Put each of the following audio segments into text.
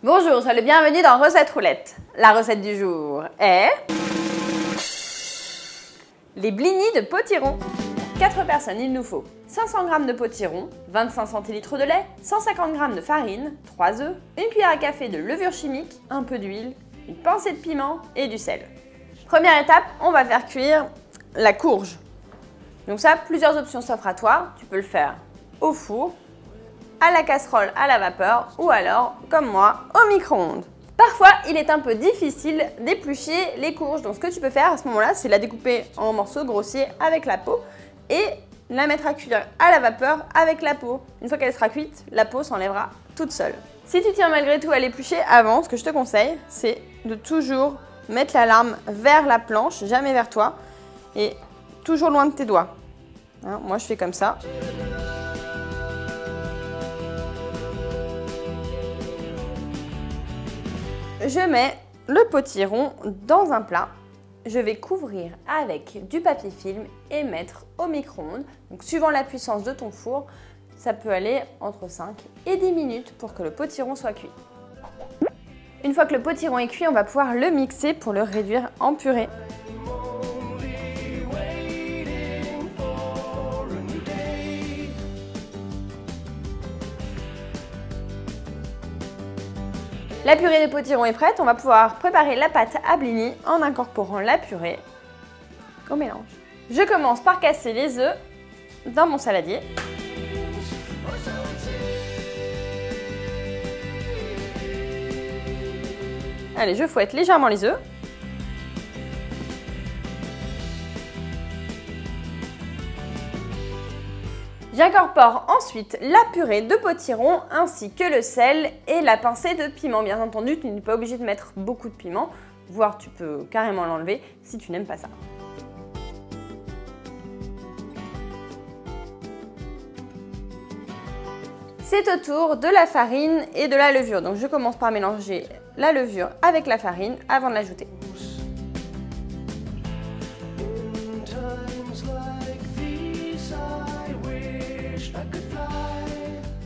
Bonjour, soyez le bienvenu dans Recette Roulette. La recette du jour est les blinis de potiron. Pour 4 personnes, il nous faut 500 g de potiron, 25 centilitres de lait, 150 g de farine, 3 œufs, une cuillère à café de levure chimique, un peu d'huile, une pincée de piment et du sel. Première étape, on va faire cuire la courge. Donc ça, plusieurs options s'offrent à toi. Tu peux le faire au four, à la casserole à la vapeur ou alors, comme moi, au micro-ondes. Parfois, il est un peu difficile d'éplucher les courges. Donc ce que tu peux faire à ce moment-là, c'est la découper en morceaux grossiers avec la peau et la mettre à cuire à la vapeur avec la peau. Une fois qu'elle sera cuite, la peau s'enlèvera toute seule. Si tu tiens malgré tout à l'éplucher avant, ce que je te conseille, c'est de toujours mettre la lame vers la planche, jamais vers toi, et toujours loin de tes doigts. Hein, moi, je fais comme ça. Je mets le potiron dans un plat. Je vais couvrir avec du papier film et mettre au micro-ondes. Donc, suivant la puissance de ton four, ça peut aller entre 5 et 10 minutes pour que le potiron soit cuit. Une fois que le potiron est cuit, on va pouvoir le mixer pour le réduire en purée. La purée de potiron est prête, on va pouvoir préparer la pâte à blini en incorporant la purée au mélange. Je commence par casser les œufs dans mon saladier. Allez, je fouette légèrement les œufs. J'incorpore ensuite la purée de potiron ainsi que le sel et la pincée de piment. Bien entendu, tu n'es pas obligé de mettre beaucoup de piment, voire tu peux carrément l'enlever si tu n'aimes pas ça. C'est au tour de la farine et de la levure. Donc je commence par mélanger la levure avec la farine avant de l'ajouter.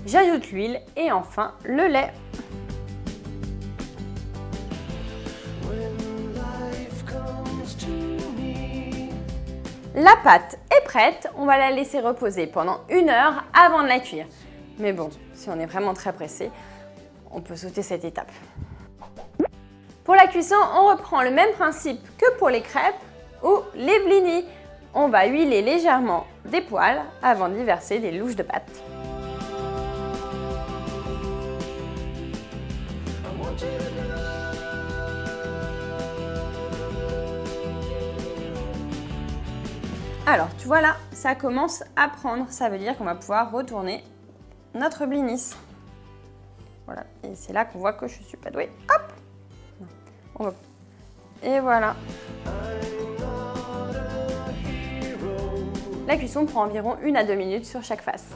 J'ajoute l'huile et enfin le lait. La pâte est prête, on va la laisser reposer pendant 1 heure avant de la cuire. Mais bon, si on est vraiment très pressé, on peut sauter cette étape. Pour la cuisson, on reprend le même principe que pour les crêpes ou les blinis. On va huiler légèrement des poêles avant d'y verser des louches de pâte. Alors, tu vois là, ça commence à prendre. Ça veut dire qu'on va pouvoir retourner notre blinis. Voilà, et c'est là qu'on voit que je ne suis pas douée. Hop! Et voilà. La cuisson prend environ 1 à 2 minutes sur chaque face.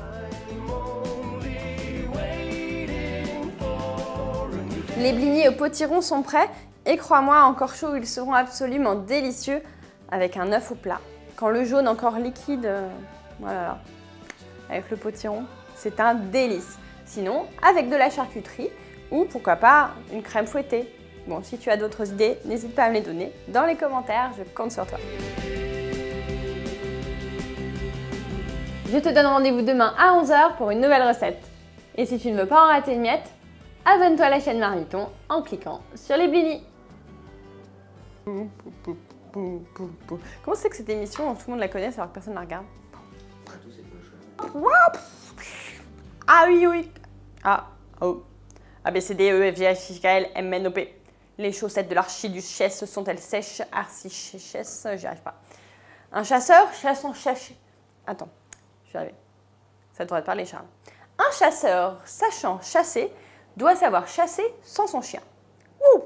Les blinis au potiron sont prêts et crois-moi, encore chauds, ils seront absolument délicieux avec un œuf au plat. Quand le jaune encore liquide, voilà, avec le potiron, c'est un délice. Sinon, avec de la charcuterie ou pourquoi pas une crème fouettée. Bon, si tu as d'autres idées, n'hésite pas à me les donner dans les commentaires, je compte sur toi. Je te donne rendez-vous demain à 11 h pour une nouvelle recette. Et si tu ne veux pas en rater une miette, abonne-toi à la chaîne Marmiton en cliquant sur les blinis. Comment c'est que cette émission, tout le monde la connaît alors que personne ne la regarde? Ah oui, oui. A, O, A, B, C, D, E, F, G, H, I, K, L, M, N, O, P. Les chaussettes de l'archiduchesse sont-elles sèches? Archichesse, j'y arrive pas. Un chasseur chasse en chasse. Attends, je suis arrivée. Ça devrait te parler, Charles. Un chasseur sachant chasser doit savoir chasser sans son chien. Ouh!